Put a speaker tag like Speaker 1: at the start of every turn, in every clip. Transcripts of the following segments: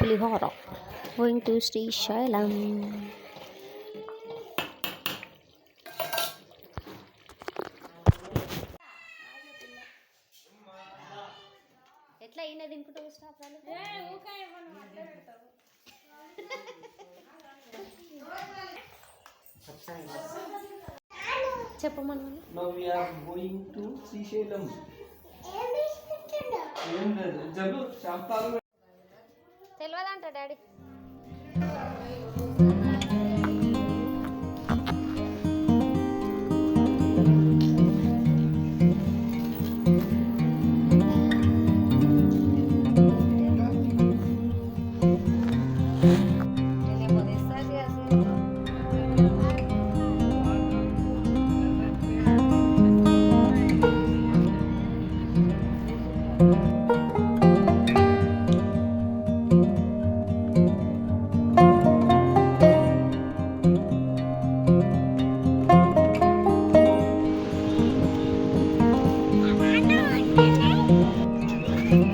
Speaker 1: Pulihora. Going to Srisailam. ఎట్లా అయినా దింపుతావు స్టాప్ చెప్పమను.
Speaker 2: Now we are going to Seychelles.
Speaker 1: తెలియదంట డాడీ.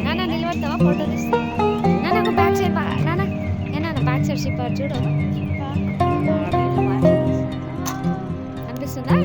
Speaker 1: నాన్న నిలబడతావా? ఫోటో తీస్తా. నాన్న ఒక బ్యాక్ సైడ్ నాన్న ఏనా బ్యాక్ సైడ్ షిప్ చూడు. అనిపిస్తుందా?